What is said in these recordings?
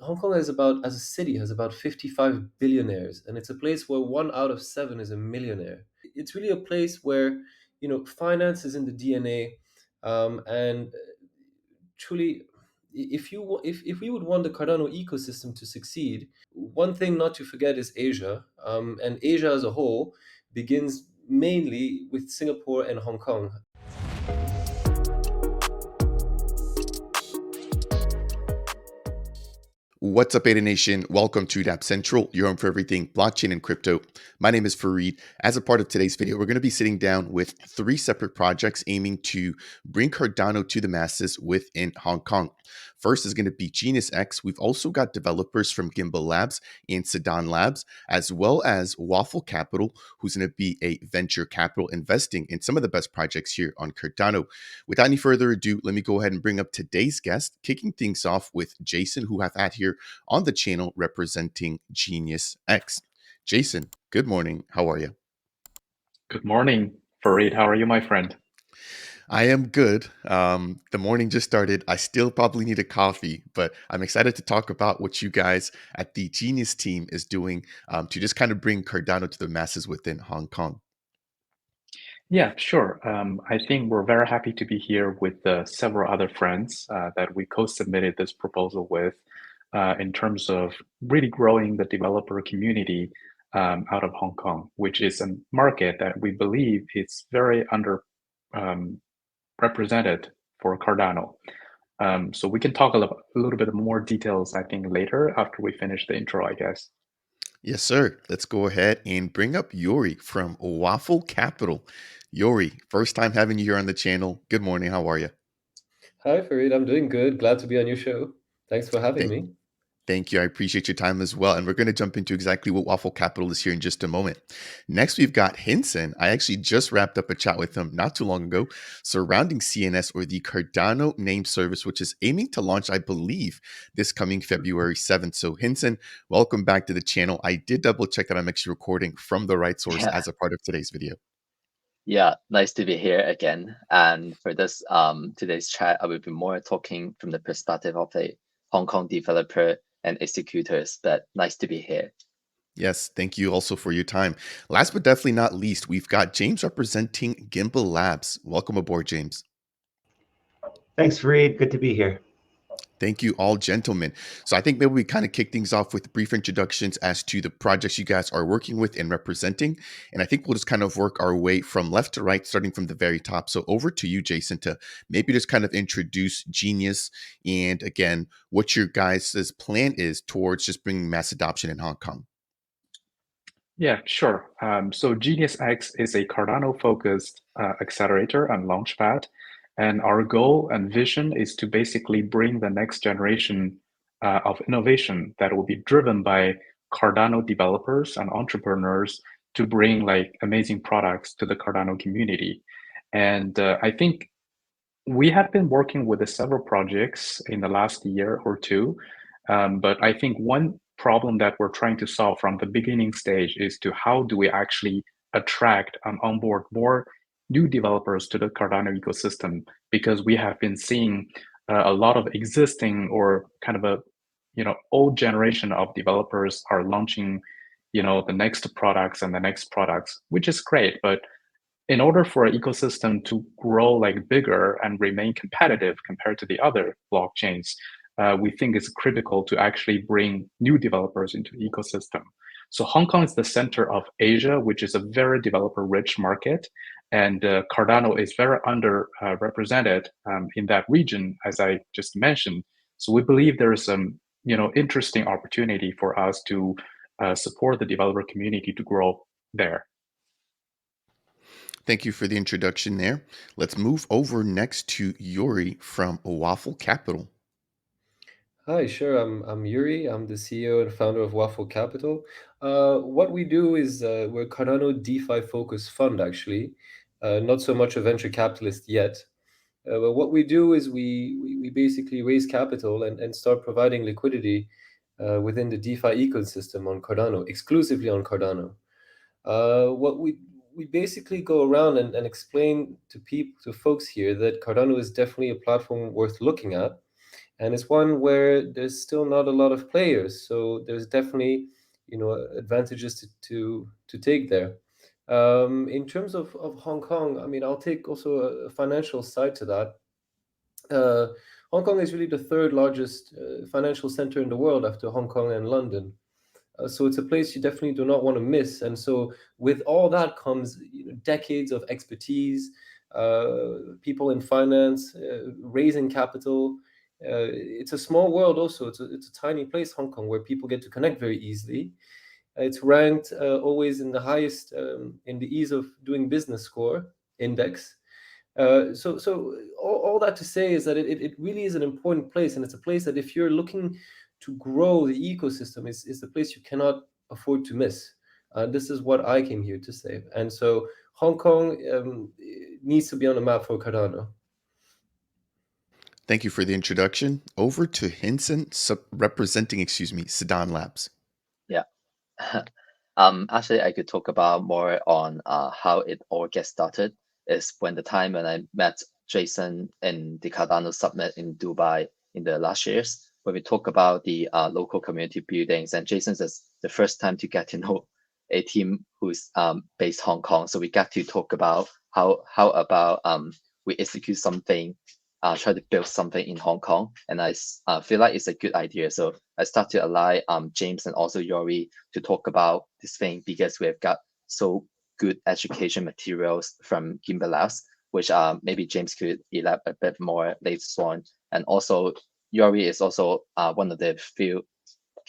Hong Kong has about, as a city, has about 55 billionaires, and it's a place where 1 out of 7 is a millionaire. It's really a place where, finance is in the DNA, and truly, if we would want the Cardano ecosystem to succeed, one thing not to forget is Asia, and Asia as a whole begins mainly with Singapore and Hong Kong. What's up, Ada Nation? Welcome to Dapp Central, your home for everything blockchain and crypto. My name is Fareed. As a part of today's video, we're going to be sitting down with 3 separate projects aiming to bring Cardano to the masses within Hong Kong. First is going to be Genius X. We've also got developers from Gimbalabs and Sidan Labs, as well as Waffle Capital, who's going to be a venture capital investing in some of the best projects here on Cardano. Without any further ado, let me go ahead and bring up today's guest, kicking things off with Jason, who I've had here on the channel representing Genius X. Jason, good morning. How are you? Good morning, Fareed. How are you, my friend? I am good. The morning just started. I still probably need a coffee, but I'm excited to talk about what you guys at the Genius team is doing to just kind of bring Cardano to the masses within Hong Kong. Yeah, sure. I think we're very happy to be here with several other friends that we co-submitted this proposal with in terms of really growing the developer community out of Hong Kong, which is a market that we believe is very under represented for Cardano. So we can talk a little bit more details, I think, later after we finish the intro, I guess. Yes, sir. Let's go ahead and bring up Yuri from Waffle Capital. Yuri, first time having you here on the channel. Good morning. How are you? Hi, Farid. I'm doing good. Glad to be on your show. Thanks for having Thank, me. thank you. I appreciate your time as well. And we're going to jump into exactly what Waffle Capital is here in just a moment. Next, we've got Hinson. I actually just wrapped up a chat with him not too long ago surrounding CNS, or the Cardano name service, which is aiming to launch, I believe, this coming February 7th. So Hinson, welcome back to the channel. I did double check that I'm actually recording from the right source Yeah, as a part of today's video. yeah, nice to be here again. And for this today's chat, I will be more talking from the perspective of a Hong Kong developer and executors. But nice to be here. Yes, thank you also for your time. Last but definitely not least, we've got James representing Gimbal Labs. Welcome aboard, James. Thanks, Fareed. Good to be here. Thank you, all gentlemen. So I think maybe we kind of kick things off with brief introductions as to the projects you guys are working with and representing. And I think we'll just kind of work our way from left to right, starting from the very top. So over to you, Jason, to maybe just kind of introduce Genius and, again, what your guys' plan is towards just bringing mass adoption in Hong Kong. Yeah, sure. So Genius X is a Cardano-focused accelerator and launchpad. And our goal and vision is to basically bring the next generation of innovation that will be driven by Cardano developers and entrepreneurs to bring like amazing products to the Cardano community. And I think we have been working with several projects in the last year or two, but I think one problem that we're trying to solve from the beginning stage is to how do we actually attract and onboard more new developers to the Cardano ecosystem, because we have been seeing a lot of existing or kind of a old generation of developers are launching the next products and the next products, which is great, but in order for an ecosystem to grow like bigger and remain competitive compared to the other blockchains, we think it's critical to actually bring new developers into the ecosystem. So Hong Kong is the center of Asia, which is a very developer-rich market, and Cardano is very underrepresented in that region, as I just mentioned. So we believe there is some interesting opportunity for us to support the developer community to grow there. Thank you for the introduction there. Let's move over next to Yuri from Waffle Capital. Hi, sure. I'm Yuri. I'm the CEO and founder of Waffle Capital. What we do is we're Cardano DeFi focused fund, actually. Not so much a venture capitalist yet. But what we do is we basically raise capital and start providing liquidity within the DeFi ecosystem on Cardano, exclusively on Cardano. What we basically go around and explain to folks here that Cardano is definitely a platform worth looking at. and it's one where there's still not a lot of players. So there's definitely, advantages to take there. In terms of Hong Kong, I mean, I'll take also a financial side to that. Hong Kong is really the third largest financial center in the world after Hong Kong and London. So it's a place you definitely do not want to miss. And so with all that comes decades of expertise, people in finance, raising capital. It's a small world also. It's a tiny place, Hong Kong, where people get to connect very easily. It's ranked always in the highest in the ease of doing business score index. So all that to say is that it really is an important place, and it's a place that if you're looking to grow the ecosystem, is the place you cannot afford to miss. This is what I came here to say. And so Hong Kong needs to be on the map for Cardano. Thank you for the introduction. Over to Hinson, representing, Sidan Labs. Yeah. Actually, I could talk about more on how it all gets started. Is when the time when I met Jason in the Cardano Summit in Dubai in the last years, when we talk about the local community buildings, and Jason's is the first time to get to know a team who's based Hong Kong. So we got to talk about how about we execute something, try to build something in Hong Kong, and I feel like it's a good idea. So I start to ally James and also Yori to talk about this thing because we have got so good education materials from Gimbalabs, which maybe James could elaborate a bit more later on. And also Yori is also one of the few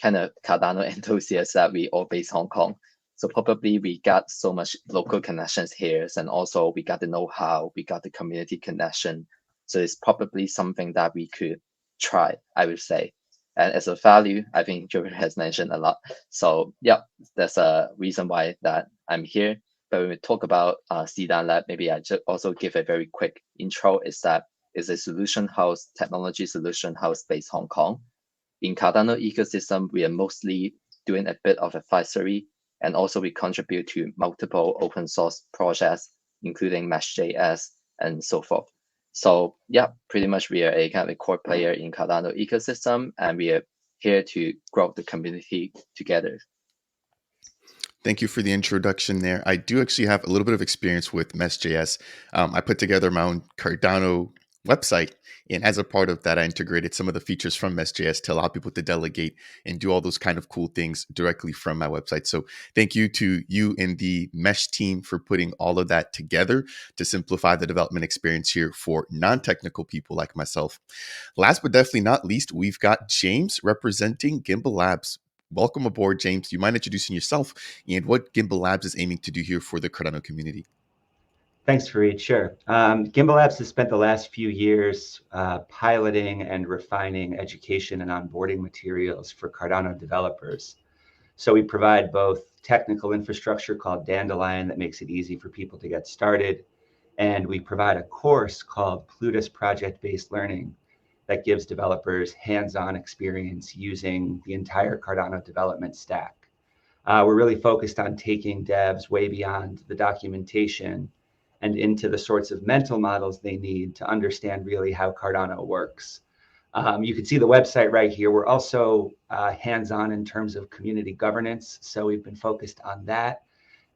kind of Cardano enthusiasts that we all based Hong Kong. So probably we got so much local connections here, and also we got the know-how, we got the community connection. So it's probably something that we could try, I would say. And as a value, I think Joe has mentioned a lot. So yeah, that's a reason why that I'm here. But when we talk about Sidan Lab, maybe I just also give a very quick intro. Is that is a solution house, technology solution house based Hong Kong. In Cardano ecosystem, we are mostly doing a bit of advisory, and also we contribute to multiple open source projects, including Mesh.js and so forth. So yeah, pretty much we are a kind of a core player in Cardano ecosystem, and we are here to grow the community together. Thank you for the introduction there. I do actually have a little bit of experience with Mesh.js. I put together my own Cardano website, and as a part of that, I integrated some of the features from Mesh.js to allow people to delegate and do all those kind of cool things directly from my website. So thank you to you and the Mesh team for putting all of that together to simplify the development experience here for non-technical people like myself. Last but definitely not least, we've got James representing Gimbalabs. Welcome aboard, James. Do you mind introducing yourself and what Gimbalabs is aiming to do here for the Cardano community? Thanks, Fareed. Sure. Gimbalabs has spent the last few years piloting and refining education and onboarding materials for Cardano developers. So we provide both technical infrastructure called Dandelion that makes it easy for people to get started, and we provide a course called Plutus Project-Based Learning that gives developers hands-on experience using the entire Cardano development stack. We're really focused on taking devs way beyond the documentation and into the sorts of mental models they need to understand really how Cardano works. You can see the website right here. We're also hands-on in terms of community governance. So we've been focused on that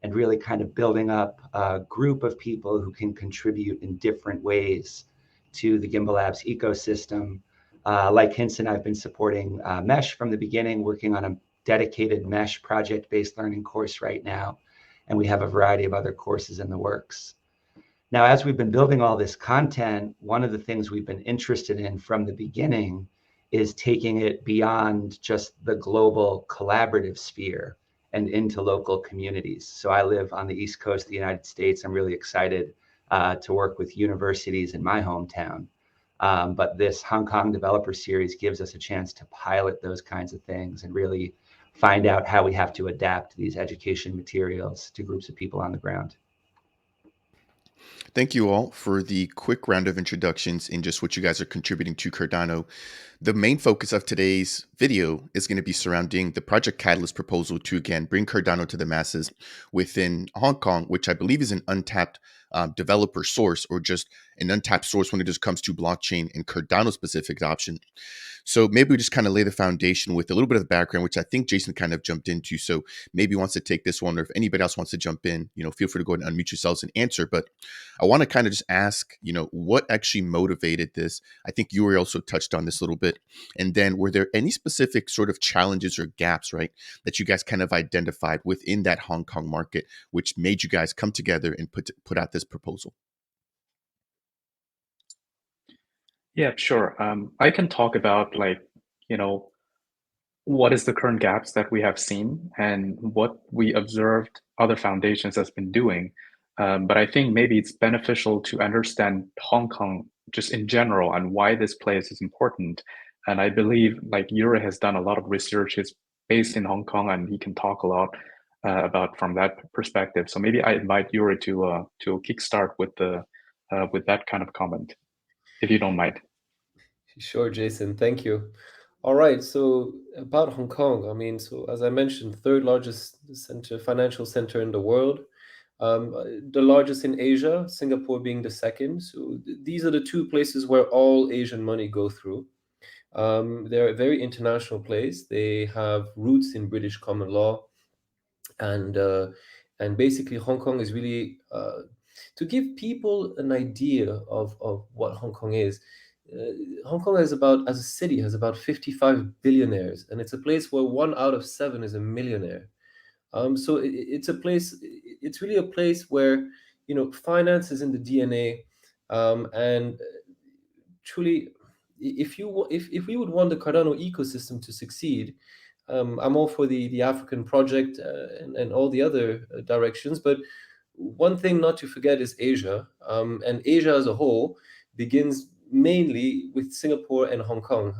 and really kind of building up a group of people who can contribute in different ways to the Gimbalabs ecosystem. Like Hinson, I've been supporting Mesh from the beginning, working on a dedicated Mesh project-based learning course right now. And we have a variety of other courses in the works. Now, as we've been building all this content, one of the things we've been interested in from the beginning is taking it beyond just the global collaborative sphere and into local communities. So I live on the East Coast of the United States. I'm really excited to work with universities in my hometown. But this Hong Kong Developer Series gives us a chance to pilot those kinds of things and really find out how we have to adapt these education materials to groups of people on the ground. Thank you all for the quick round of introductions and just what you guys are contributing to Cardano. The main focus of today's video is going to be surrounding the Project Catalyst proposal to, again, bring Cardano to the masses within Hong Kong, which I believe is an untapped developer source or just an untapped source when it just comes to blockchain and Cardano specific adoption. So maybe we just kind of lay the foundation with a little bit of the background, which I think Jason kind of jumped into. So maybe he wants to take this one, or if anybody else wants to jump in, feel free to go ahead and unmute yourselves and answer. But I want to kind of just ask, what actually motivated this? I think Yuri also touched on this a little bit. And then were there any specific sort of challenges or gaps, right, that you guys kind of identified within that Hong Kong market, which made you guys come together and put out this proposal? Yeah, sure. I can talk about what is the current gaps that we have seen and what we observed other foundations has been doing. But I think maybe it's beneficial to understand Hong Kong just in general and why this place is important. And I believe like Yuri has done a lot of research. He's based in Hong Kong and he can talk a lot about from that perspective. So maybe I invite Yuri to kickstart with that kind of comment, if you don't mind. Sure, Jason. Thank you. All right. So about Hong Kong, I mean, so as I mentioned, third largest financial center in the world, the largest in Asia, Singapore being the second. So these are the two places where all Asian money go through. They're a very international place. They have roots in British common law, and basically Hong Kong is really to give people an idea of what Hong Kong is. Hong Kong has as a city, has about 55 billionaires, and it's a place where 1 out of 7 is a millionaire. So it's a place. It's really a place where finance is in the DNA, and truly, if we would want the Cardano ecosystem to succeed, I'm all for the African project and all the other directions. But one thing not to forget is Asia, and Asia as a whole begins mainly with Singapore and Hong Kong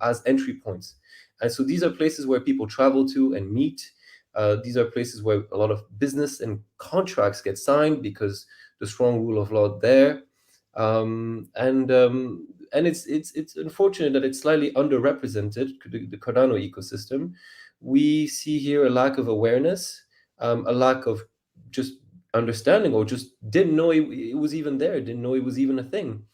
as entry points. And so these are places where people travel to and meet. These are places where a lot of business and contracts get signed because the strong rule of law there. And it's unfortunate that it's slightly underrepresented, the Cardano ecosystem. We see here a lack of awareness, a lack of just understanding, or just didn't know it was even there, didn't know it was even a thing.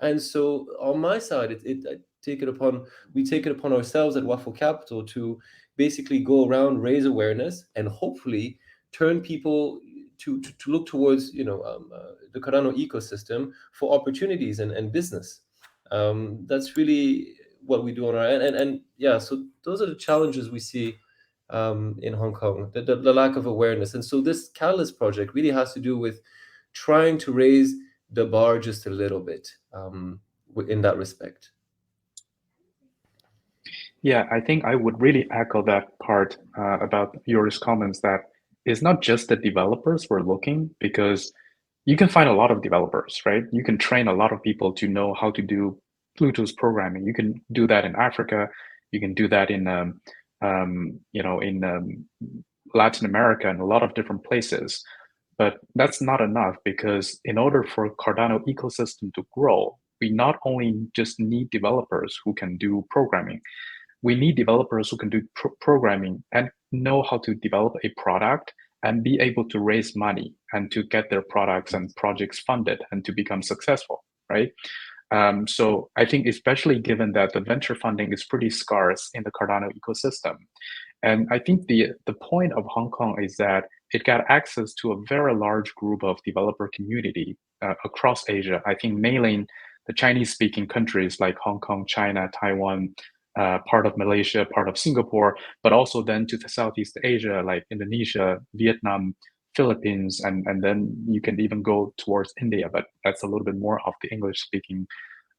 And so on my side, we take it upon ourselves at Waffle Capital to basically go around, raise awareness, and hopefully turn people to look towards the Cardano ecosystem for opportunities and business. That's really what we do on our end. And yeah, so those are the challenges we see in Hong Kong, the lack of awareness. And so this Catalyst project really has to do with trying to raise the bar just a little bit in that respect. Yeah, I think I would really echo that part about Yuri's comments, that it's not just the developers we're looking, because you can find a lot of developers, right? You can train a lot of people to know how to do Bluetooth programming. You can do that in Africa. You can do that in Latin America and a lot of different places. But that's not enough, because in order for Cardano ecosystem to grow, we not only just need developers who can do programming, we need developers who can do programming and know how to develop a product and be able to raise money and to get their products and projects funded and to become successful, right? So I think, especially given that the venture funding is pretty scarce in the Cardano ecosystem, and I think the point of Hong Kong is that it got access to a very large group of developer community across Asia. I think mainly in the Chinese-speaking countries like Hong Kong, China, Taiwan, part of Malaysia, part of Singapore, but also then to the Southeast Asia like Indonesia, Vietnam, Philippines, and then you can even go towards India, but that's a little bit more of the English-speaking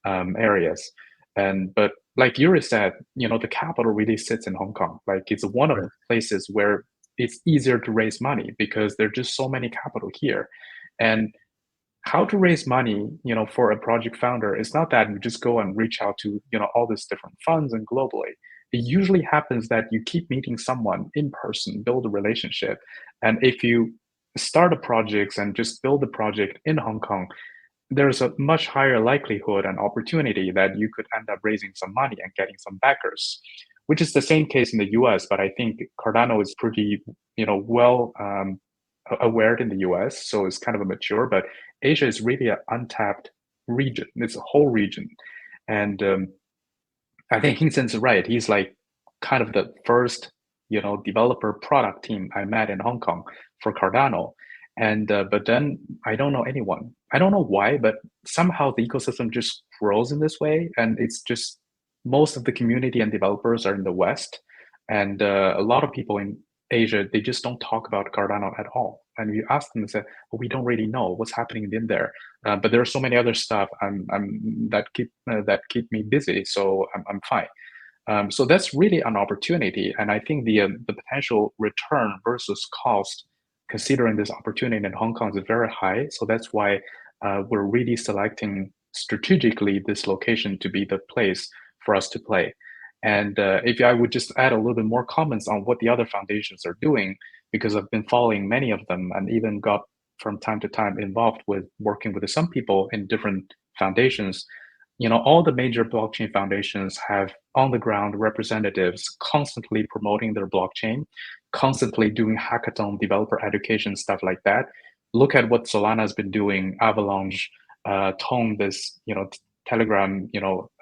areas. But like Yuri said, the capital really sits in Hong Kong. Like, it's one of the places where it's easier to raise money because there are just so many capital here. And how to raise money, for a project founder is not that you just go and reach out to, all these different funds and globally. It usually happens that you keep meeting someone in person, build a relationship. And if you start a project and just build a project in Hong Kong, there's a much higher likelihood and opportunity that you could end up raising some money and getting some backers, which is the same case in the US. But I think Cardano is pretty, well aware in the US, so it's kind of a mature. But Asia is really an untapped region. It's a whole region. And I think Hingson's right. He's like kind of the first, developer product team I met in Hong Kong for Cardano. And but then I don't know anyone. I don't know why, but somehow the ecosystem just grows in this way, and it's just most of the community and developers are in the West, and a lot of people in Asia, they just don't talk about Cardano at all. And you ask them and say, well, we don't really know what's happening in there. But there are so many other stuff that keep me busy, so I'm fine. So that's really an opportunity, and I think the potential return versus cost, considering this opportunity in Hong Kong, is very high. So that's why we're really selecting strategically this location to be the place for us to play. And if I would just add a little bit more comments on what the other foundations are doing, because I've been following many of them and even got from time to time involved with working with some people in different foundations. All the major blockchain foundations have on the ground representatives constantly promoting their blockchain, constantly doing hackathon, developer education, stuff like that. Look at what Solana has been doing, Avalanche, Tone, this, Telegram,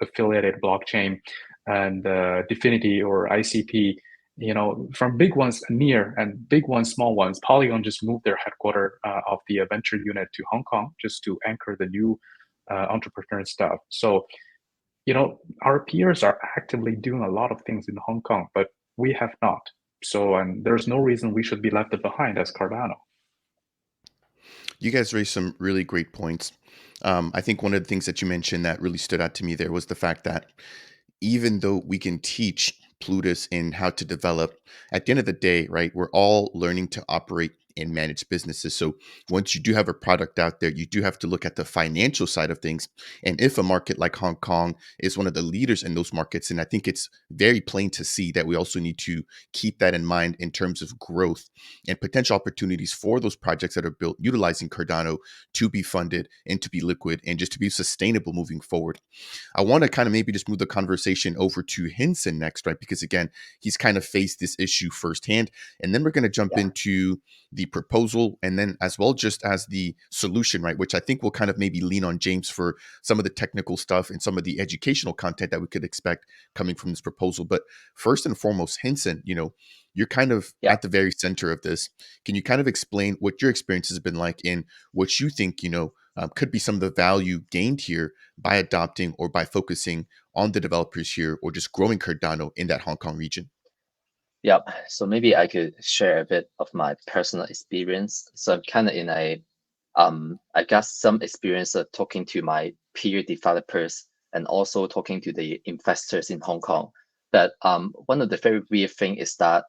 affiliated blockchain, and Definity or ICP, from big ones near and big ones, small ones. Polygon just moved their headquarters of the venture unit to Hong Kong just to anchor the new entrepreneur stuff. So, our peers are actively doing a lot of things in Hong Kong, but we have not. So, and there's no reason we should be left behind as Cardano. You guys raised some really great points. I think one of the things that you mentioned that really stood out to me there was the fact that even though we can teach Plutus in how to develop, at the end of the day, right, we're all learning to operate and manage businesses. So once you do have a product out there, you do have to look at the financial side of things. And if a market like Hong Kong is one of the leaders in those markets, and I think it's very plain to see that we also need to keep that in mind in terms of growth and potential opportunities for those projects that are built utilizing Cardano to be funded and to be liquid and just to be sustainable moving forward. I want to kind of maybe just move the conversation over to Hinson next, right? Because again, he's kind of faced this issue firsthand. And then we're going to jump into the proposal and then as well just as the solution, right? Which I think will kind of maybe lean on James for some of the technical stuff and some of the educational content that we could expect coming from this proposal. But first and foremost, Hinson, you're kind of at the very center of this. Can you kind of explain what your experience has been like and what you think, could be some of the value gained here by adopting or by focusing on the developers here or just growing Cardano in that Hong Kong region? Yep. So maybe I could share a bit of my personal experience. So I'm kind of in I got some experience of talking to my peer developers and also talking to the investors in Hong Kong. But one of the very weird thing is that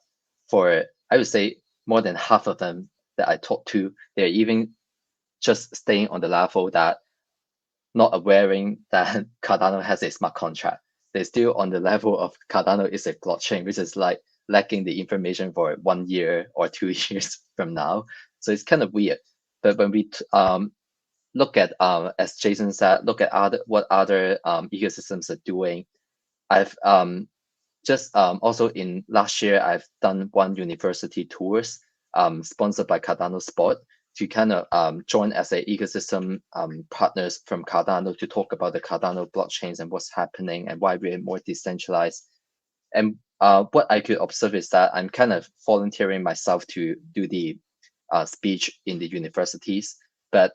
I would say more than half of them that I talked to, they're even just staying on the level that not aware that Cardano has a smart contract. They're still on the level of Cardano is a blockchain, which is like lacking the information for 1 year or 2 years from now. So it's kind of weird. But when we look at, as Jason said, look at what other ecosystems are doing, I've just also in last year, I've done one university tours sponsored by Cardano Sport to kind of join as a ecosystem partners from Cardano to talk about the Cardano blockchains and what's happening and why we're more decentralized. And what I could observe is that I'm kind of volunteering myself to do the speech in the universities, but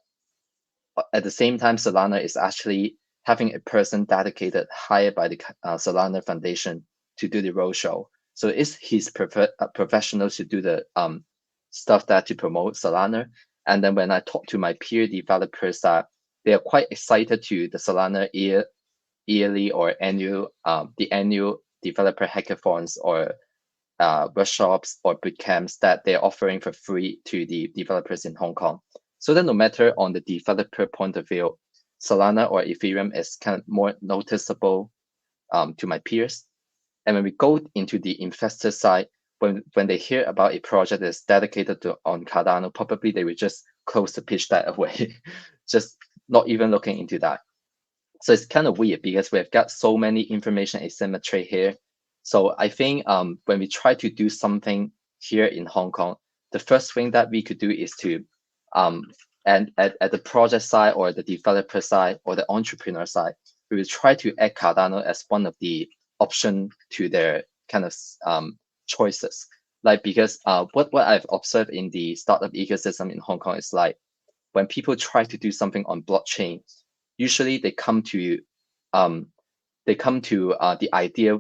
at the same time, Solana is actually having a person dedicated, hired by the Solana Foundation to do the roadshow. So it's his professionals to do the stuff that to promote Solana. And then when I talk to my peer developers, they are quite excited to the Solana yearly or annual, the annual developer hackathons or workshops or bootcamps that they're offering for free to the developers in Hong Kong. So that no matter on the developer point of view, Solana or Ethereum is kind of more noticeable to my peers. And when we go into the investor side, when they hear about a project that's dedicated on Cardano, probably they will just close the pitch that away, just not even looking into that. So it's kind of weird because we've got so many information asymmetry here. So I think when we try to do something here in Hong Kong, the first thing that we could do is to And at the project side or the developer side or the entrepreneur side, we will try to add Cardano as one of the option to their kind of choices. Like, because what I've observed in the startup ecosystem in Hong Kong is like, when people try to do something on blockchain, usually they come to the idea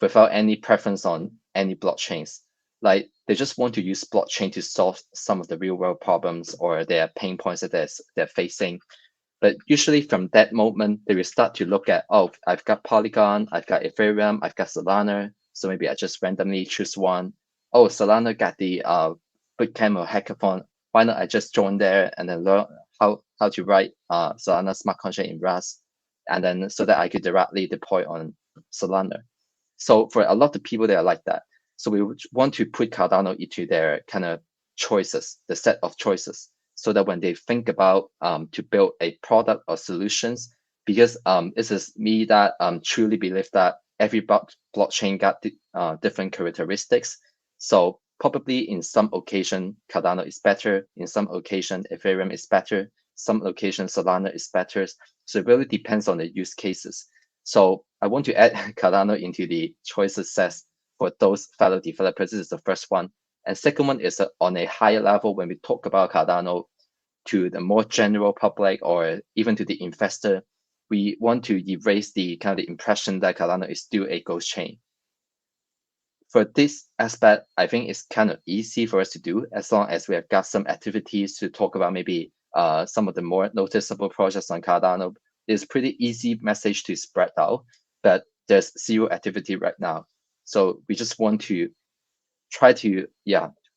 without any preference on any blockchains. Like, they just want to use blockchain to solve some of the real world problems or their pain points that they're facing. But usually from that moment, they will start to look at, oh, I've got Polygon, I've got Ethereum, I've got Solana. So maybe I just randomly choose one. Oh, Solana got the Bootcamp or hackathon. Why not I just join there and then learn how to write Solana smart contract in Rust, and then so that I could directly deploy on Solana. So for a lot of people, they are like that. So we want to put Cardano into their kind of choices, the set of choices, so that when they think about to build a product or solutions, because this is me that truly believe that every blockchain got different characteristics. So probably in some occasion, Cardano is better. In some occasion, Ethereum is better. Some occasion, Solana is better. So it really depends on the use cases. So I want to add Cardano into the choices set for those fellow developers. This is the first one. And second one is on a higher level, when we talk about Cardano to the more general public or even to the investor, we want to erase the kind of the impression that Cardano is still a ghost chain. For this aspect, I think it's kind of easy for us to do, as long as we have got some activities to talk about maybe some of the more noticeable projects on Cardano. It's pretty easy message to spread out, but there's zero activity right now. So we just want to try to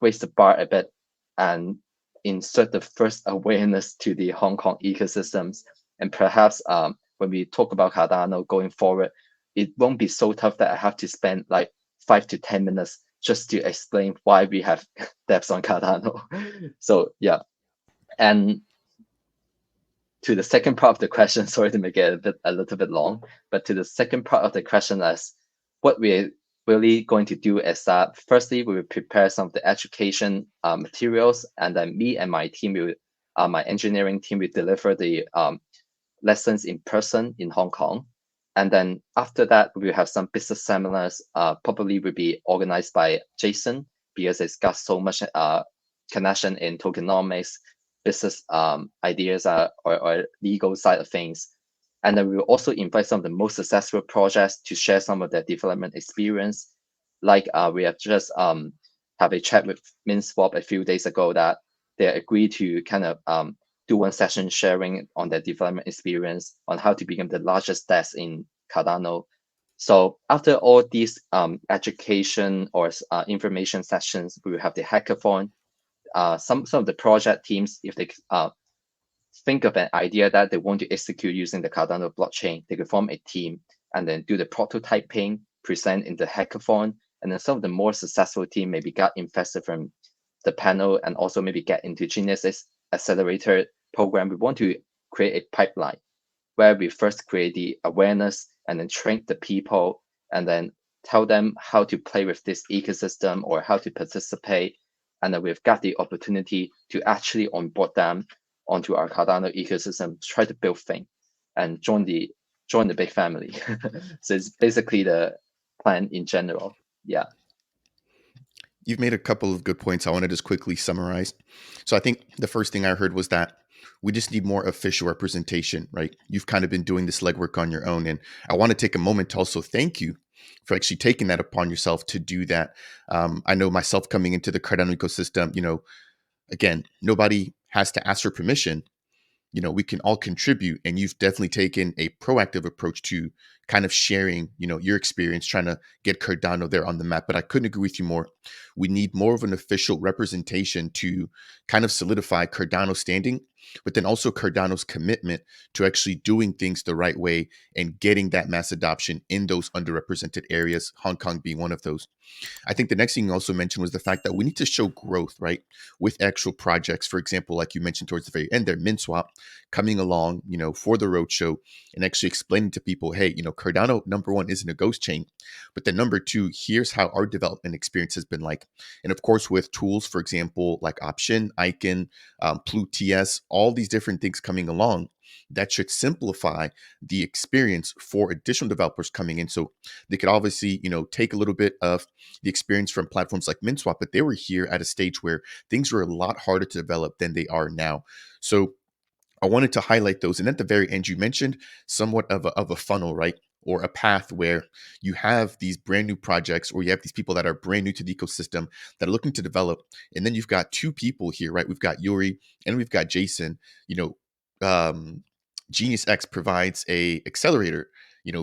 raise the bar a bit and insert the first awareness to the Hong Kong ecosystems. And perhaps when we talk about Cardano going forward, it won't be so tough that I have to spend like 5 to 10 minutes just to explain why we have dApps on Cardano. So yeah. And to the second part of the question, sorry to make it a little bit long, but to the second part of the question is what we're really going to do is that firstly, we will prepare some of the education materials, and then me and my team will, my engineering team will deliver the lessons in person in Hong Kong. And then after that, we will have some business seminars, probably will be organized by Jason, because it's got so much connection in tokenomics, business ideas or legal side of things. And then we will also invite some of the most successful projects to share some of their development experience. Like we have just have a chat with MinSwap a few days ago that they agreed to kind of do one session sharing on their development experience on how to become the largest DEX in Cardano. So after all these education or information sessions, we will have the hackathon. Some of the project teams, if they think of an idea that they want to execute using the Cardano blockchain, they could form a team and then do the prototyping, present in the hackathon, and then some of the more successful team maybe got invested from the panel and also maybe get into Genius X accelerator program. We want to create a pipeline where we first create the awareness and then train the people and then tell them how to play with this ecosystem or how to participate. And then we've got the opportunity to actually onboard them onto our Cardano ecosystem, try to build things and join the big family. So it's basically the plan in general. Yeah. You've made a couple of good points I want to just quickly summarize. So I think the first thing I heard was that we just need more official representation, right? You've kind of been doing this legwork on your own. And I want to take a moment to also thank you for actually taking that upon yourself to do that. I know myself coming into the Cardano ecosystem, again, nobody has to ask for permission. We can all contribute, and you've definitely taken a proactive approach to kind of sharing, your experience, trying to get Cardano there on the map. But I couldn't agree with you more. We need more of an official representation to kind of solidify Cardano standing but then also Cardano's commitment to actually doing things the right way and getting that mass adoption in those underrepresented areas, Hong Kong being one of those. I think the next thing you also mentioned was the fact that we need to show growth, right? With actual projects. For example, like you mentioned towards the very end there, MinSwap coming along, for the roadshow and actually explaining to people, hey, Cardano, number one, isn't a ghost chain. But then number two, here's how our development experience has been like. And of course, with tools, for example, like Option, Icon, PluTS, all these different things coming along, that should simplify the experience for additional developers coming in. So they could obviously, take a little bit of the experience from platforms like MinSwap, but they were here at a stage where things were a lot harder to develop than they are now. So I wanted to highlight those. And at the very end, you mentioned somewhat of a funnel, right? Or a path where you have these brand new projects, or you have these people that are brand new to the ecosystem that are looking to develop. And then you've got two people here, right? We've got Yuri and we've got Jason. Genius X provides a accelerator.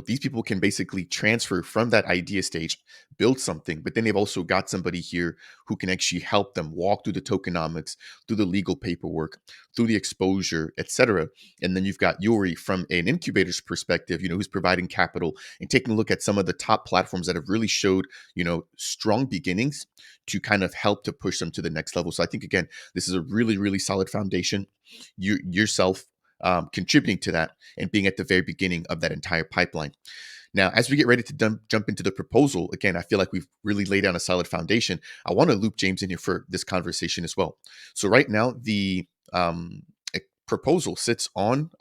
These people can basically transfer from that idea stage, build something, but then they've also got somebody here who can actually help them walk through the tokenomics, through the legal paperwork, through the exposure, etc. And then you've got Yuri from an incubator's perspective, who's providing capital and taking a look at some of the top platforms that have really showed, strong beginnings to kind of help to push them to the next level. So I think, again, this is a really, really solid foundation. You yourself contributing to that and being at the very beginning of that entire pipeline. Now, as we get ready to jump into the proposal, again, I feel like we've really laid down a solid foundation. I want to loop James in here for this conversation as well. So right now, the proposal sits on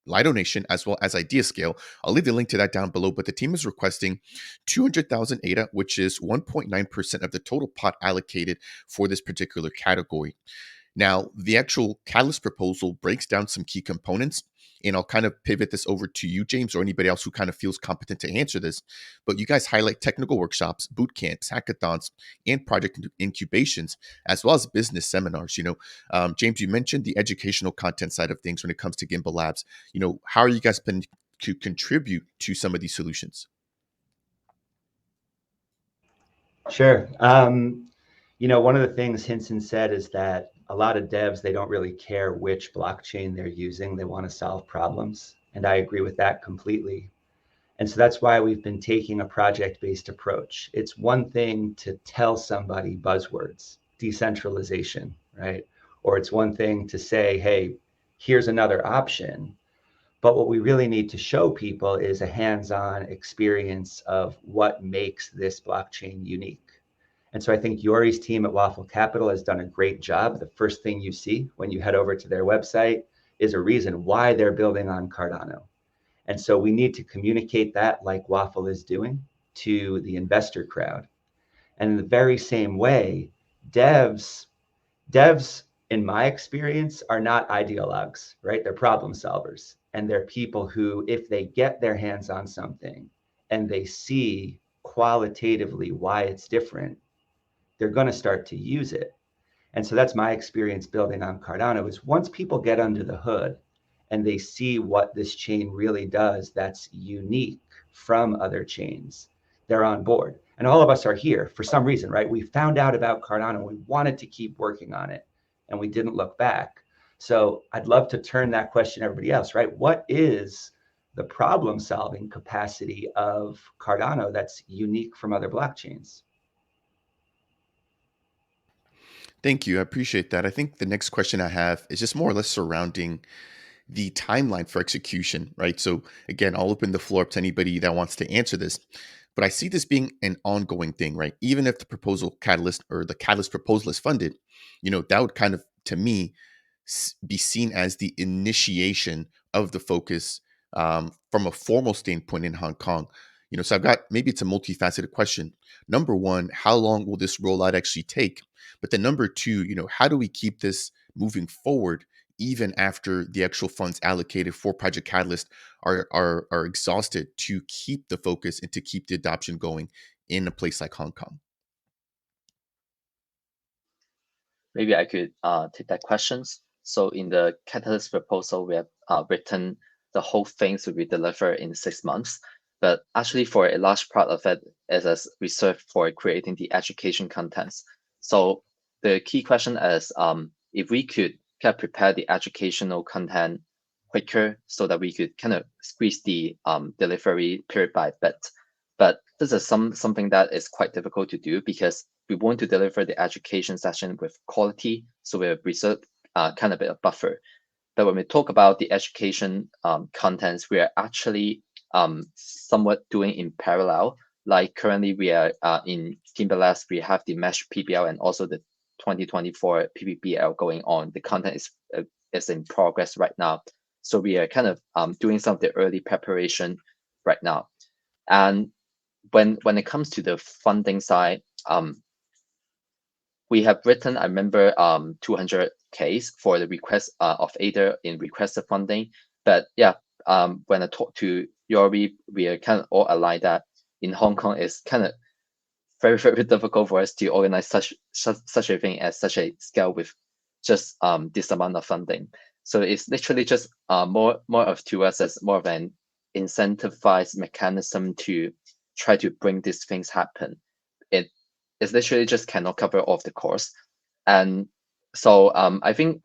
Lido Nation as well as IdeaScale. I'll leave the link to that down below, but the team is requesting 200,000 ADA, which is 1.9% of the total pot allocated for this particular category. Now, the actual Catalyst proposal breaks down some key components, and I'll kind of pivot this over to you, James, or anybody else who kind of feels competent to answer this. But you guys highlight technical workshops, bootcamps, hackathons, and project incubations, as well as business seminars. James, you mentioned the educational content side of things when it comes to Gimbal Labs. How are you guys planning to contribute to some of these solutions? Sure. One of the things Hinson said is that a lot of devs, they don't really care which blockchain they're using. They want to solve problems. And I agree with that completely. And so that's why we've been taking a project-based approach. It's one thing to tell somebody buzzwords, decentralization, right? Or it's one thing to say, hey, here's another option. But what we really need to show people is a hands-on experience of what makes this blockchain unique. And so I think Yuri's team at Waffle Capital has done a great job. The first thing you see when you head over to their website is a reason why they're building on Cardano. And so we need to communicate that like Waffle is doing to the investor crowd. And in the very same way, devs, in my experience, are not ideologues, right? They're problem solvers. And they're people who, if they get their hands on something and they see qualitatively why it's different, they're going to start to use it. And so that's my experience building on Cardano, is once people get under the hood and they see what this chain really does that's unique from other chains, they're on board. And all of us are here for some reason, right? We found out about Cardano, we wanted to keep working on it, and we didn't look back. So I'd love to turn that question to everybody else, right? What is the problem-solving capacity of Cardano that's unique from other blockchains? Thank you. I appreciate that. I think the next question I have is just more or less surrounding the timeline for execution, right? So again, I'll open the floor up to anybody that wants to answer this, but I see this being an ongoing thing, right? Even if the proposal catalyst or the catalyst proposal is funded, that would kind of, to me, be seen as the initiation of the focus from a formal standpoint in Hong Kong. So I've got, maybe it's a multifaceted question. Number one, how long will this rollout actually take? But then number two, how do we keep this moving forward even after the actual funds allocated for Project Catalyst are exhausted, to keep the focus and to keep the adoption going in a place like Hong Kong? Maybe I could take that questions. So in the Catalyst proposal, we have written the whole thing to be delivered in 6 months. But actually, for a large part of it is reserved for creating the education contents. So the key question is, if we could kind of prepare the educational content quicker so that we could kind of squeeze the delivery period by a bit. But this is something that is quite difficult to do because we want to deliver the education session with quality, so we have reserved kind of a bit of buffer. But when we talk about the education contents, we are actually somewhat doing in parallel. Like currently we are in Gimbalabas, we have the Mesh PBL and also the 2024 PBBL going on. The content is in progress right now. So we are kind of doing some of the early preparation right now. And when it comes to the funding side, we have written, I remember, 200Ks for the request of Aether in requested funding. But yeah, when I talk to Yori, we are kind of all aligned that in Hong Kong it's kind of very, very difficult for us to organize such a thing at such a scale with just this amount of funding. So it's literally just more of to us as more of an incentivized mechanism to try to bring these things happen. It's literally just cannot cover all of the cost. And so I think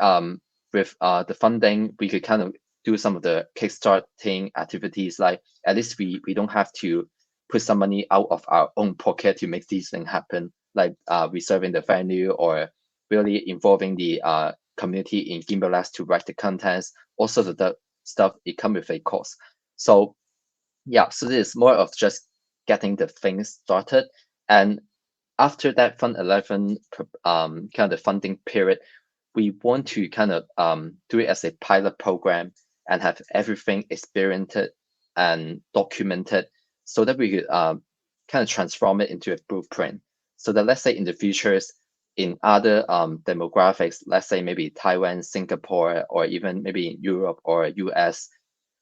with the funding, we could kind of do some of the kickstarting activities. Like at least we don't have to put some money out of our own pocket to make these things happen, like reserving the venue or really involving the community in Gimbalabas to write the contents. All sorts of the stuff, it comes with a cost. So yeah, so this is more of just getting the things started. And after that Fund 11 kind of the funding period, we want to kind of do it as a pilot program and have everything experienced and documented so that we could kind of transform it into a blueprint. So that let's say in the futures, in other demographics, let's say maybe Taiwan, Singapore, or even maybe in Europe or US,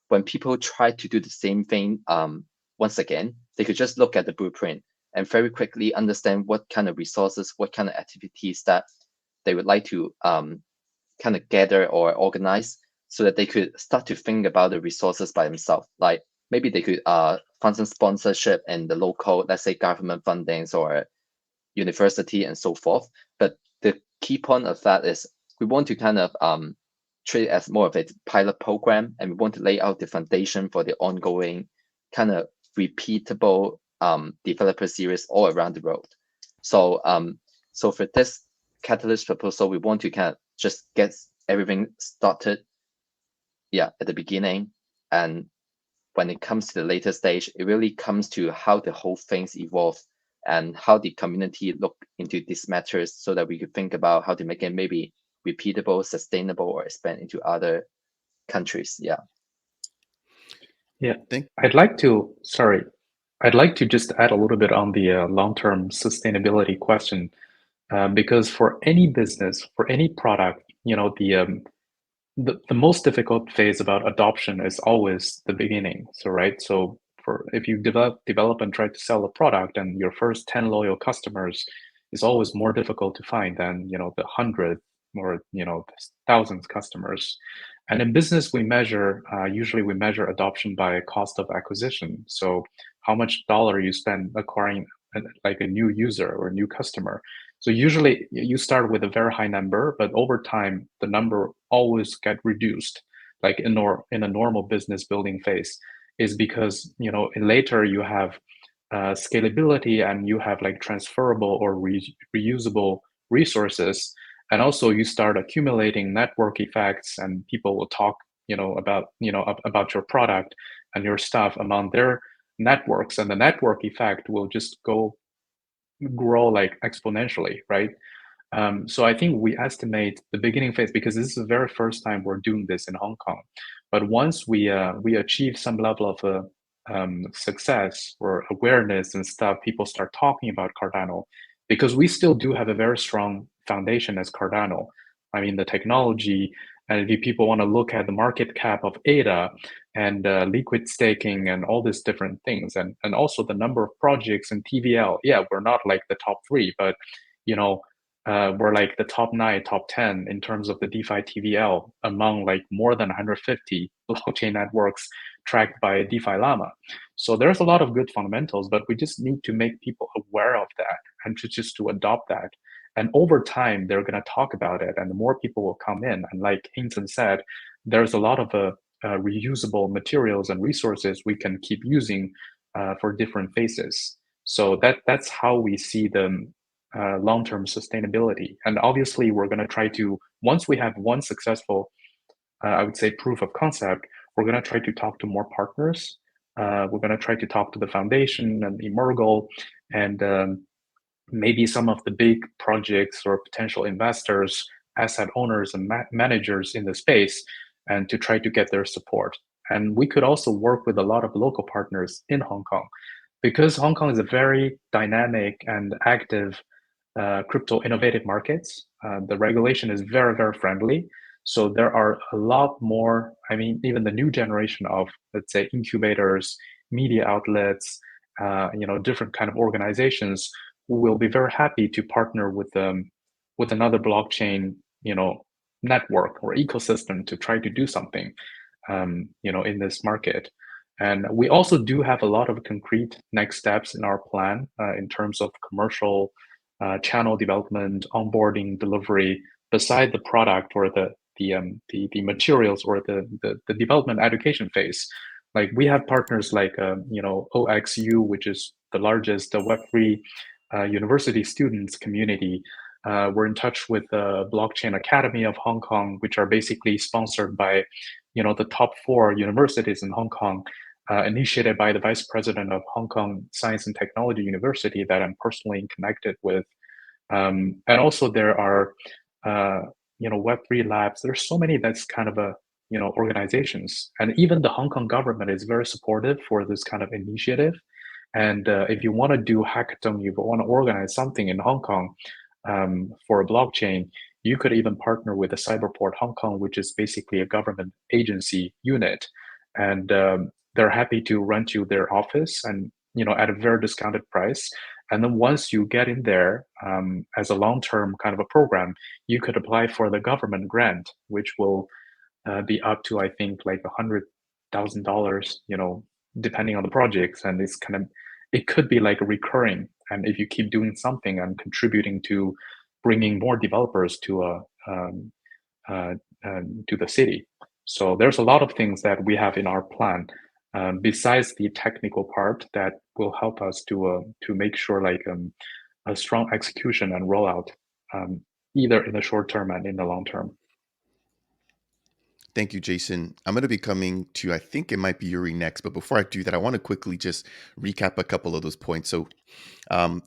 when people try to do the same thing once again, they could just look at the blueprint and very quickly understand what kind of resources, what kind of activities that they would like to kind of gather or organize so that they could start to think about the resources by themselves. Like maybe they could fund some sponsorship in the local, let's say government fundings or university and so forth. But the key point of that is we want to kind of treat it as more of a pilot program, and we want to lay out the foundation for the ongoing kind of repeatable developer series all around the world. So so for this catalyst proposal, we want to kind of just get everything started at the beginning, and when it comes to the later stage, it really comes to how the whole things evolve and how the community look into these matters so that we could think about how to make it maybe repeatable, sustainable, or expand into other countries. Yeah. I'd like to just add a little bit on the long-term sustainability question, because for any business, for any product, the most difficult phase about adoption is always the beginning. So if you develop and try to sell a product, and your first 10 loyal customers is always more difficult to find than the 100 or thousands customers. And in business, usually we measure adoption by cost of acquisition. So how much dollar you spend acquiring like a new user or a new customer. So usually you start with a very high number, but over time the number always get reduced. Like in a normal business building phase, is because later you have scalability and you have like transferable or reusable resources. And also you start accumulating network effects, and people will talk, about your product and your stuff among their networks, and the network effect will just grow like exponentially, right? So I think we estimate the beginning phase, because this is the very first time we're doing this in Hong Kong. But once we achieve some level of success or awareness and stuff, people start talking about Cardano, because we still do have a very strong foundation as Cardano. I mean, the technology, and if people want to look at the market cap of ADA and liquid staking and all these different things, and also the number of projects in TVL, we're not like the top 3, but we're like the top 9, top 10 in terms of the DeFi TVL among like more than 150 blockchain networks tracked by DeFi Llama. So there's a lot of good fundamentals, but we just need to make people aware of that and to adopt that. And over time, they're going to talk about it, and more people will come in. And like Hinton said, there's a lot of reusable materials and resources we can keep using for different phases. So that's how we see the long-term sustainability. And obviously, we're going to try to, once we have one successful, I would say, proof of concept, we're going to try to talk to more partners. We're going to try to talk to the foundation and Emergle and maybe some of the big projects or potential investors, asset owners, and managers in the space, and to try to get their support. And we could also work with a lot of local partners in Hong Kong, because Hong Kong is a very dynamic and active crypto innovative markets. The regulation is very, very friendly. So there are a lot more, I mean, even the new generation of, let's say, incubators, media outlets, different kind of organizations who will be very happy to partner with another blockchain, network or ecosystem to try to do something, in this market. And we also do have a lot of concrete next steps in our plan in terms of commercial channel development, onboarding, delivery, beside the product or the materials or the development education phase. Like we have partners like OXU, which is the largest Web3 university students community. We're in touch with the Blockchain Academy of Hong Kong, which are basically sponsored by the top 4 universities in Hong Kong, initiated by the vice president of Hong Kong Science and Technology University that I'm personally connected with. And also there are, Web3 labs. There's so many that's kind of organizations. And even the Hong Kong government is very supportive for this kind of initiative. And if you want to do hackathon, you want to organize something in Hong Kong for a blockchain, you could even partner with the Cyberport Hong Kong, which is basically a government agency unit. And they're happy to rent you their office and at a very discounted price. And then once you get in there as a long-term kind of a program, you could apply for the government grant, which will be up to, I think, like $100,000, depending on the projects. And it could be like recurring. And if you keep doing something and contributing to bringing more developers to the city. So there's a lot of things that we have in our plan. Besides the technical part that will help us to make sure a strong execution and rollout, either in the short term and in the long term. Thank you, Jason. I'm going to be coming to, I think it might be Yuri next, but before I do that, I want to quickly just recap a couple of those points. So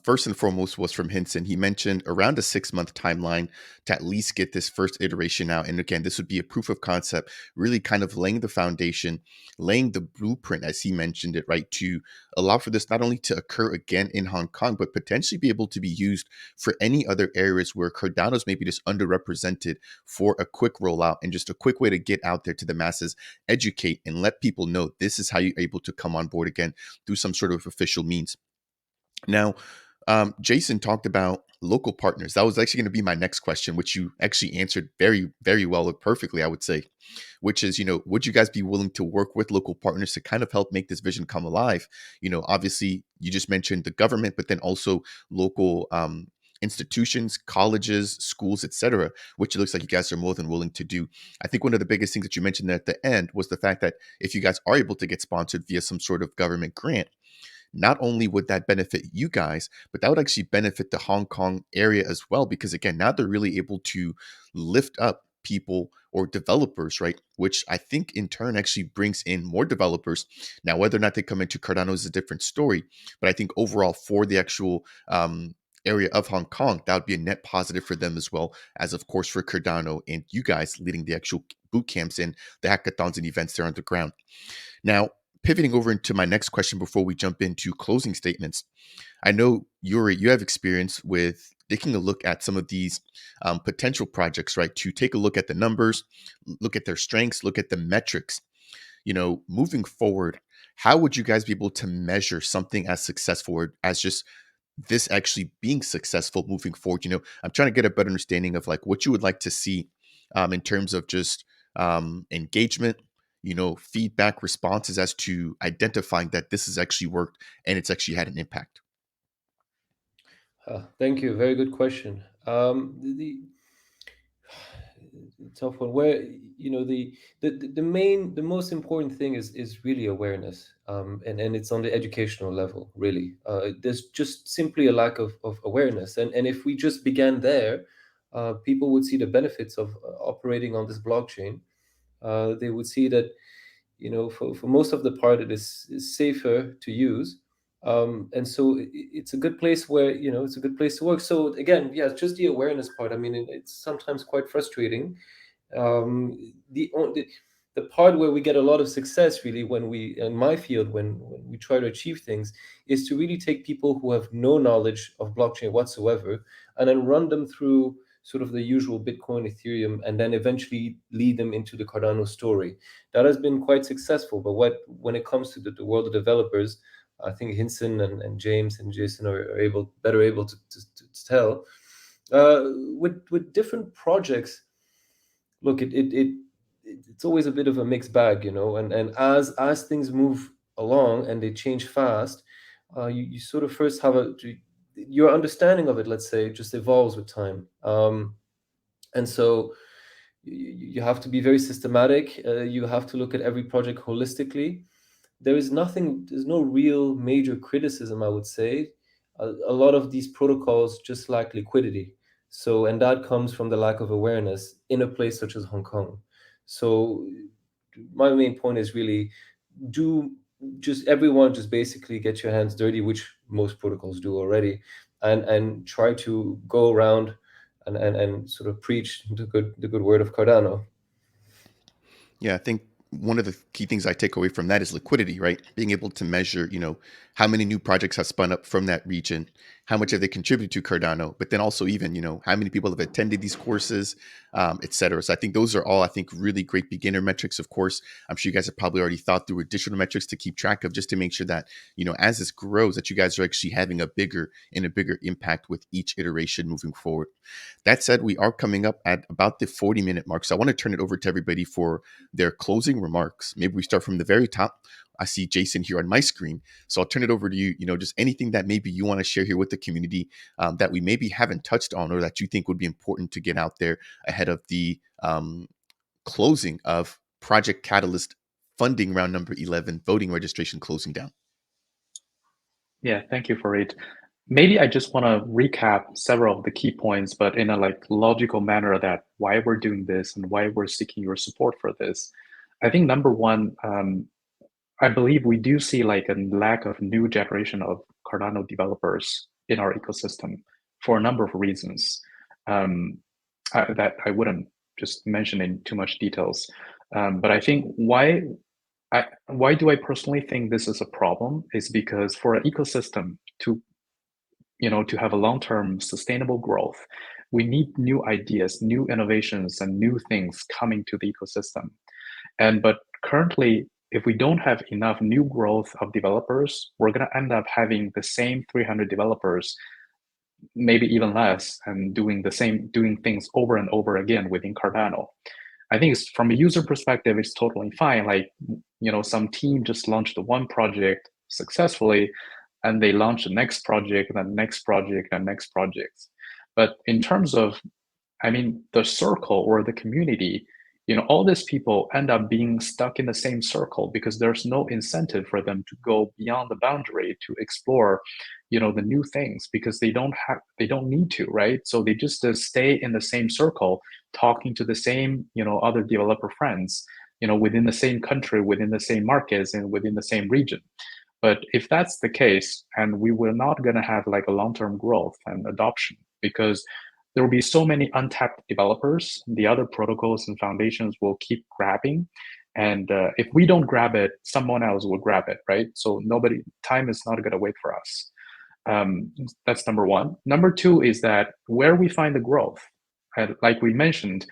first and foremost was from Hinson. He mentioned around a 6-month timeline to at least get this first iteration out. And again, this would be a proof of concept, really kind of laying the foundation, laying the blueprint, as he mentioned it, right, to allow for this not only to occur again in Hong Kong, but potentially be able to be used for any other areas where Cardano's maybe just underrepresented, for a quick rollout and just a quick way to get out there to the masses, educate and let people know this is how you're able to come on board again through some sort of official means. Now, Jason talked about local partners. That was actually going to be my next question, which you actually answered very, very well, perfectly, I would say, which is, would you guys be willing to work with local partners to kind of help make this vision come alive? Obviously, you just mentioned the government, but then also local institutions, colleges, schools, etc., which it looks like you guys are more than willing to do. I think one of the biggest things that you mentioned there at the end was the fact that if you guys are able to get sponsored via some sort of government grant, not only would that benefit you guys, but that would actually benefit the Hong Kong area as well, because again, now they're really able to lift up people or developers, right? Which I think in turn actually brings in more developers. Now, whether or not they come into Cardano is a different story, but I think overall for the actual area of Hong Kong, that would be a net positive for them as well as, of course, for Cardano and you guys leading the actual boot camps and the hackathons and events there on the ground. Now, pivoting over into my next question before we jump into closing statements, I know, Yuri, you have experience with taking a look at some of these potential projects, right? To take a look at the numbers, look at their strengths, look at the metrics. Moving forward, how would you guys be able to measure something as successful as just this actually being successful moving forward? I'm trying to get a better understanding of like what you would like to see in terms of just engagement, feedback, responses as to identifying that this has actually worked and it's actually had an impact. Thank you. Very good question. The tough one. Where the most important thing is really awareness, and it's on the educational level. Really, there's just simply a lack of awareness, and if we just began there, people would see the benefits of operating on this blockchain. They would see that for most of the part it is safer to use, and so it's a good place where it's a good place to work. So again, yeah, it's just the awareness part. I mean, it's sometimes quite frustrating. The part where we get a lot of success really when we in my field when we try to achieve things is to really take people who have no knowledge of blockchain whatsoever and then run them through sort of the usual Bitcoin, Ethereum, and then eventually lead them into the Cardano story. That has been quite successful. But when it comes to the world of developers, I think Hinson and James and Jason are better able to tell. With different projects, look, it's always a bit of a mixed bag, and as things move along and they change fast, you sort of first have your understanding of it, let's say, just evolves with time. And so you have to be very systematic. You have to look at every project holistically. There's no real major criticism, I would say. A lot of these protocols just lack liquidity. So, and that comes from the lack of awareness in a place such as Hong Kong. So, my main point is really do just everyone just basically get your hands dirty, which most protocols do already, and try to go around and sort of preach the good word of Cardano. Yeah, I think one of the key things I take away from that is liquidity, right? Being able to measure, how many new projects have spun up from that region, how much have they contributed to Cardano, but then also even, how many people have attended these courses, et cetera. So I think those are all, I think, really great beginner metrics. Of course, I'm sure you guys have probably already thought through additional metrics to keep track of, just to make sure that, as this grows, that you guys are actually having a bigger impact with each iteration moving forward. That said, we are coming up at about the 40-minute mark. So I want to turn it over to everybody for their closing remarks. Maybe we start from the very top. I see Jason here on my screen. So I'll turn it over to you, just anything that maybe you want to share here with the community that we maybe haven't touched on or that you think would be important to get out there ahead of the closing of Project Catalyst funding round number 11, voting registration closing down. Yeah, thank you for it. Maybe I just want to recap several of the key points, but in a logical manner, that why we're doing this and why we're seeking your support for this. I think number one, I believe we do see a lack of new generation of Cardano developers in our ecosystem for a number of reasons that I wouldn't just mention in too much details. But I think why do I personally think this is a problem is because for an ecosystem to have a long-term sustainable growth, we need new ideas, new innovations, and new things coming to the ecosystem. But currently, if we don't have enough new growth of developers, we're going to end up having the same 300 developers, maybe even less, and doing things over and over again within Cardano. I think from a user perspective, it's totally fine. Some team just launched one project successfully, and they launch the next project, and the next project, and next projects. But in terms of, the circle or the community, all these people end up being stuck in the same circle because there's no incentive for them to go beyond the boundary to explore, the new things, because they don't need to, right? So they just stay in the same circle, talking to the same, other developer friends, within the same country, within the same markets, and within the same region. But if that's the case, and we were not going to have a long-term growth and adoption, because there will be so many untapped developers, the other protocols and foundations will keep grabbing. And if we don't grab it, someone else will grab it, right? So time is not going to wait for us. That's number one. Number two is that where we find the growth, like we mentioned,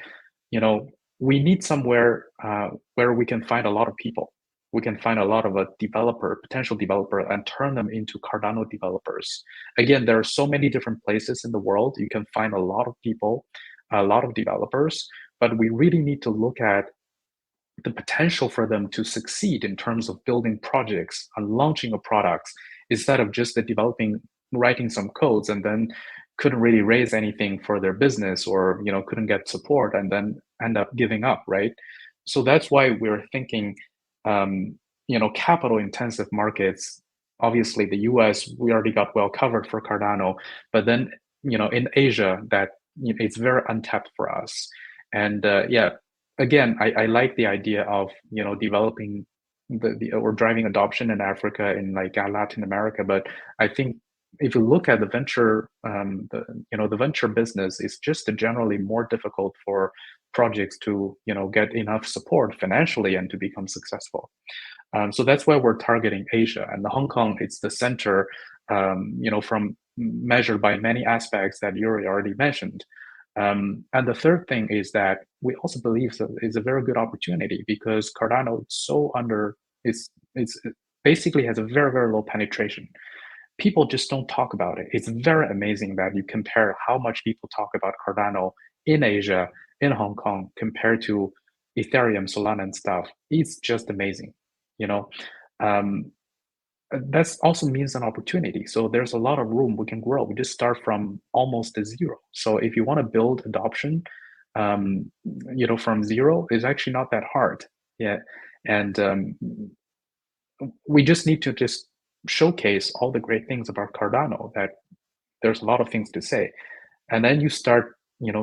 we need somewhere where we can find a lot of people. We can find a lot of potential developer, and turn them into Cardano developers. Again, there are so many different places in the world. You can find a lot of people, a lot of developers, but we really need to look at the potential for them to succeed in terms of building projects and launching a products, instead of just writing some codes and then couldn't really raise anything for their business, or couldn't get support, and then end up giving up, right? So that's why we're thinking, capital intensive markets. Obviously, the US, we already got well covered for Cardano, but then in Asia, that it's very untapped for us. And yeah, again, I like the idea of developing or driving adoption in Africa, in like Latin America. But I think if you look at the venture, the venture business is just generally more difficult for projects to get enough support financially and to become successful. So that's why we're targeting Asia, and the Hong Kong. It's the center, from measured by many aspects that Yuri already mentioned. And the third thing is that we also believe that it's a very good opportunity, because Cardano it's basically has a very, very low penetration. People just don't talk about it. It's very amazing that you compare how much people talk about Cardano in Asia, in Hong Kong, compared to Ethereum, Solana, and stuff. It's just amazing, you know. That also means an opportunity. So there's a lot of room we can grow. We just start from almost zero. So if you want to build adoption, from zero, is actually not that hard. Yeah, and we just need to just showcase all the great things about Cardano. That there's a lot of things to say, and then you start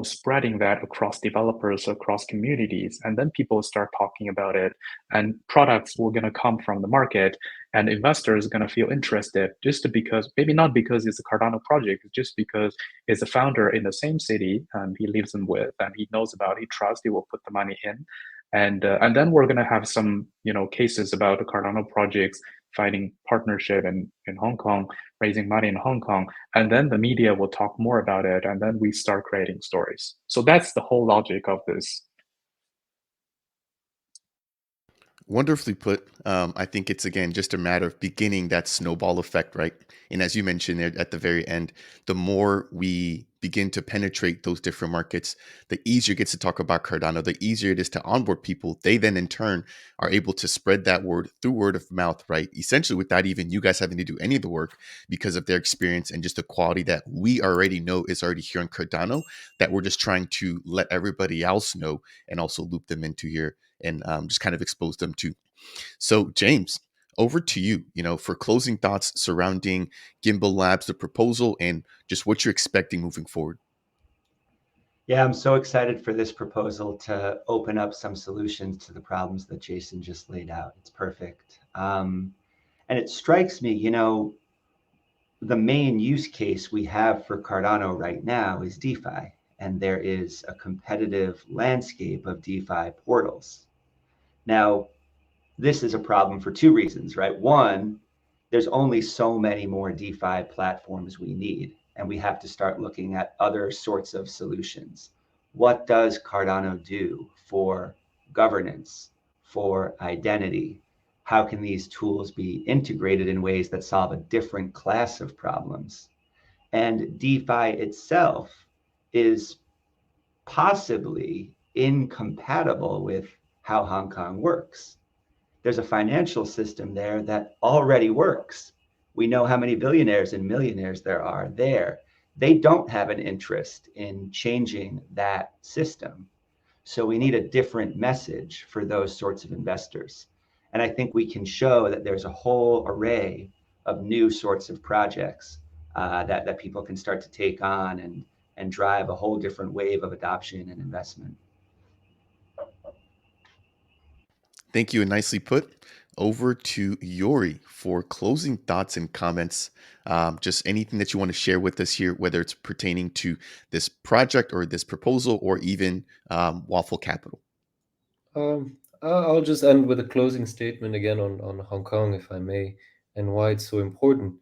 spreading that across developers, across communities, and then people start talking about it, and products were going to come from the market, and investors are going to feel interested, just because, maybe not because it's a Cardano project, just because it's a founder in the same city and he lives in with, and he knows about, he trusts, he will put the money in. And then we're going to have some cases about the Cardano projects finding partnership in Hong Kong, raising money in Hong Kong, and then the media will talk more about it, and then we start creating stories. So that's the whole logic of this. Wonderfully put. I think it's, again, just a matter of beginning that snowball effect, right? And as you mentioned there at the very end, the more we begin to penetrate those different markets, the easier it gets to talk about Cardano, the easier it is to onboard people. They then in turn are able to spread that word through word of mouth, right? Essentially without even you guys having to do any of the work, because of their experience and just the quality that we already know is already here on Cardano, that we're just trying to let everybody else know and also loop them into here and just kind of expose them to. So James, over to you, for closing thoughts surrounding Gimbalabs, the proposal, and just what you're expecting moving forward. Yeah, I'm so excited for this proposal to open up some solutions to the problems that Jason just laid out. It's perfect. And it strikes me, the main use case we have for Cardano right now is DeFi, and there is a competitive landscape of DeFi portals. Now, this is a problem for two reasons, right? One, there's only so many more DeFi platforms we need, and we have to start looking at other sorts of solutions. What does Cardano do for governance, for identity? How can these tools be integrated in ways that solve a different class of problems? And DeFi itself is possibly incompatible with how Hong Kong works. There's a financial system there that already works. We know how many billionaires and millionaires there are there. They don't have an interest in changing that system. So we need a different message for those sorts of investors. And I think we can show that there's a whole array of new sorts of projects that people can start to take on and drive a whole different wave of adoption and investment. Thank you, and nicely put. Over to Yuri for closing thoughts and comments. Just anything that you want to share with us here, whether it's pertaining to this project or this proposal, or even Waffle Capital. I'll just end with a closing statement again on Hong Kong, if I may, and why it's so important.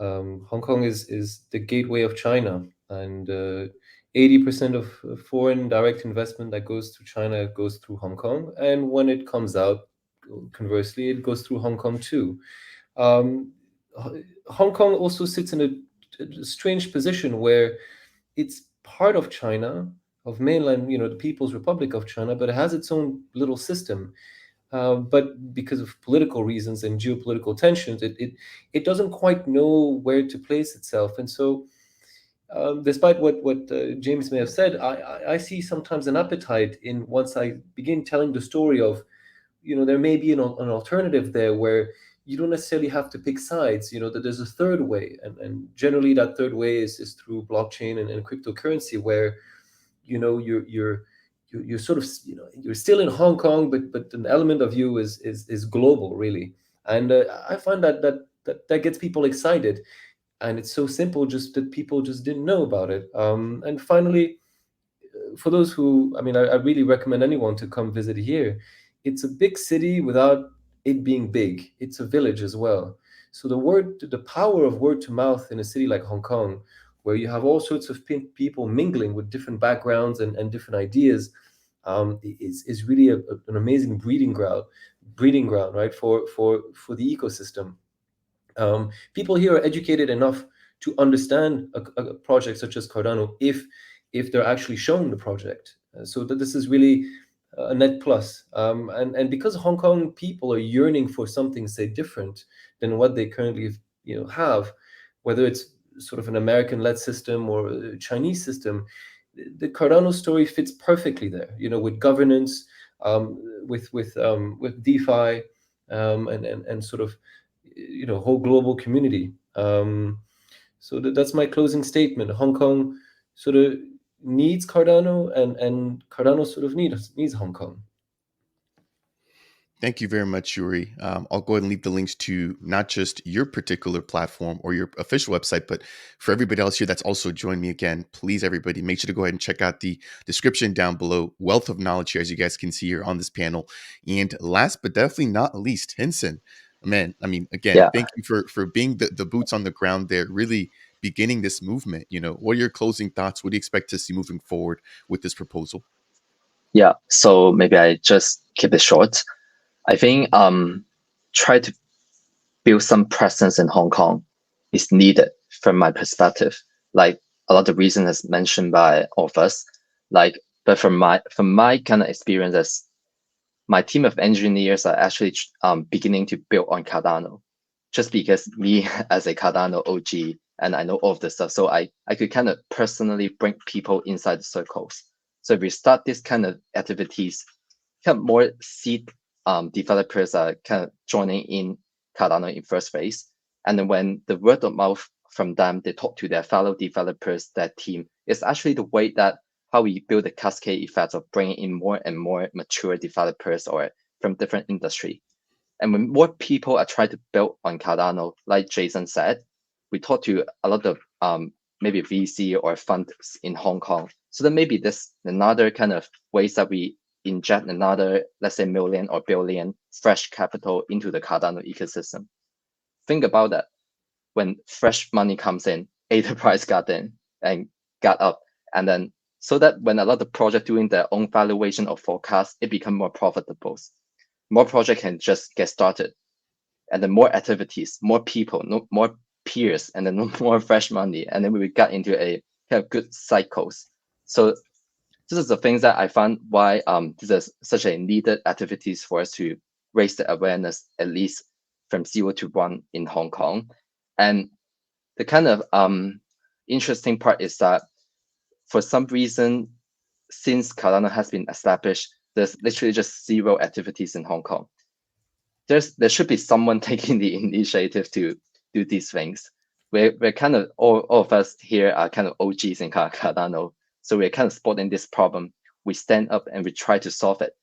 Hong Kong is the gateway of China, and 80% of foreign direct investment that goes to China goes through Hong Kong, and when it comes out, conversely, it goes through Hong Kong too. Hong Kong also sits in a strange position where it's part of China, of mainland, the People's Republic of China, but it has its own little system. But because of political reasons and geopolitical tensions, it doesn't quite know where to place itself. And so Despite what James may have said, I see sometimes an appetite in once I begin telling the story of, there may be an alternative there where you don't necessarily have to pick sides. That there's a third way, and generally that third way is through blockchain and cryptocurrency, where you're sort of, you're still in Hong Kong, but an element of you is global, really. And I find that gets people excited, and it's so simple, just that people just didn't know about it. And finally, for those who, I really recommend anyone to come visit here. It's a big city without it being big. It's a village as well. So the power of word to mouth in a city like Hong Kong, where you have all sorts of people mingling with different backgrounds and different ideas, is really an amazing breeding ground, right, for the ecosystem. People here are educated enough to understand a project such as Cardano if they're actually shown the project. So that this is really a net plus. And because Hong Kong people are yearning for something, say, different than what they currently have, whether it's sort of an American-led system or a Chinese system, the Cardano story fits perfectly there. With governance, with DeFi, and sort of whole global community. So that's my closing statement. Hong Kong sort of needs Cardano, and Cardano sort of needs Hong Kong. Thank you very much, Yuri. I'll go ahead and leave the links to not just your particular platform or your official website, but for everybody else here that's also joined me again, please, everybody, make sure to go ahead and check out the description down below. Wealth of knowledge here, as you guys can see here on this panel. And last but definitely not least, Hinson, man, again, Yeah. thank you for being the boots on the ground there, really beginning this movement. What are your closing thoughts? What do you expect to see moving forward with this proposal? Yeah. So maybe I just keep it short. I think try to build some presence in Hong Kong is needed from my perspective. Like a lot of reasons as mentioned by all of us. But from my kind of experiences, my team of engineers are actually beginning to build on Cardano, just because me as a Cardano OG and I know all of this stuff, so I could kind of personally bring people inside the circles. So if we start this kind of activities, kind of more seed developers are kind of joining in Cardano in first phase, and then when the word of mouth from them, they talk to their fellow developers, their team, is actually the way that how we build the cascade effect of bringing in more and more mature developers or from different industry. And when more people are trying to build on Cardano, like Jason said, we talk to a lot of maybe VC or funds in Hong Kong. So then maybe this another kind of ways that we inject another, let's say, million or billion fresh capital into the Cardano ecosystem. Think about that. When fresh money comes in, the price got in and got up. And then so that when a lot of projects doing their own valuation or forecast, it become more profitable. More project can just get started. And then more activities, more people, more peers, and then more fresh money. And then we got into a kind of good cycles. So this is the things that I found why this is such a needed activities for us to raise the awareness, at least from 0 to 1 in Hong Kong. And the kind of interesting part is that for some reason, since Cardano has been established, there's literally just 0 activities in Hong Kong. There should be someone taking the initiative to do these things. We're kind of all of us here are kind of OGs in Cardano, so we're kind of spotting this problem. We stand up and we try to solve it,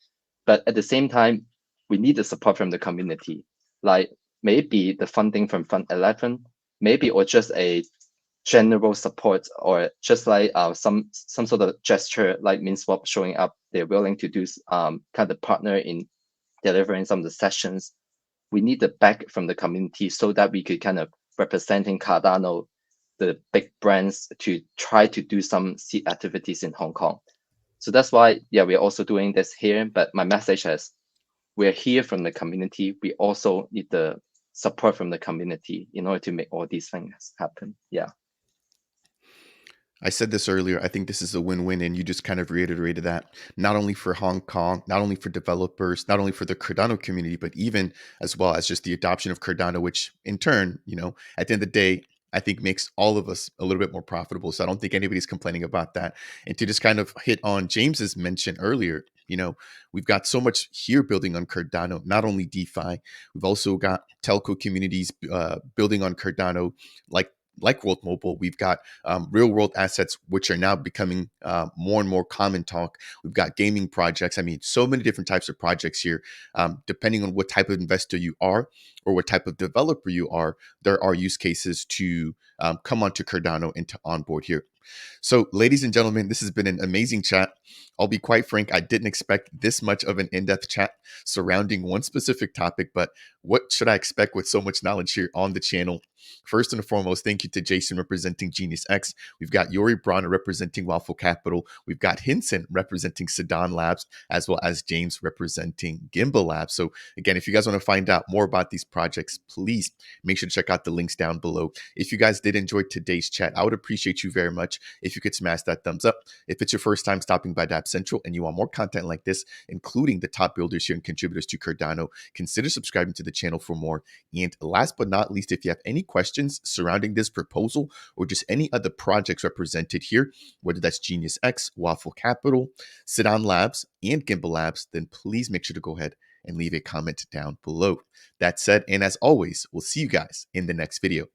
but at the same time, we need the support from the community. Like maybe the funding from Fund 11, maybe or just a general support, or just like some sort of gesture like MinSwap showing up. They're willing to do kind of partner in delivering some of the sessions. We need the back from the community so that we could kind of representing Cardano, the big brands, to try to do some seed activities in Hong Kong. So that's why, yeah, we're also doing this here. But my message is, we're here from the community. We also need the support from the community in order to make all these things happen. Yeah. I said this earlier. I think this is a win-win, and you just kind of reiterated that, not only for Hong Kong, not only for developers, not only for the Cardano community, but even as well as just the adoption of Cardano, which in turn, at the end of the day, I think makes all of us a little bit more profitable. So I don't think anybody's complaining about that. And to just kind of hit on James's mention earlier, we've got so much here building on Cardano, not only DeFi, we've also got telco communities building on Cardano, like World Mobile. We've got real world assets, which are now becoming more and more common talk. We've got gaming projects. I mean, so many different types of projects here. Depending on what type of investor you are or what type of developer you are, there are use cases to come onto Cardano and to onboard here. So, ladies and gentlemen, this has been an amazing chat. I'll be quite frank, I didn't expect this much of an in-depth chat surrounding one specific topic, but what should I expect with so much knowledge here on the channel? First and foremost, thank you to Jason representing Genius X. We've got Yuri Bronner representing Waffle Capital. We've got Hinson representing Sidan Labs, as well as James representing Gimbalabas. So again, if you guys want to find out more about these projects, please make sure to check out the links down below. If you guys did enjoy today's chat, I would appreciate you very much if you could smash that thumbs up. If it's your first time stopping by Dapp Central and you want more content like this, including the top builders here and contributors to Cardano, consider subscribing to the channel for more. And last but not least, if you have any questions surrounding this proposal or just any other projects represented here, whether that's Genius X, Waffle Capital, Sidan Labs, and Gimbalabas, then please make sure to go ahead and leave a comment down below. That said, and as always, we'll see you guys in the next video.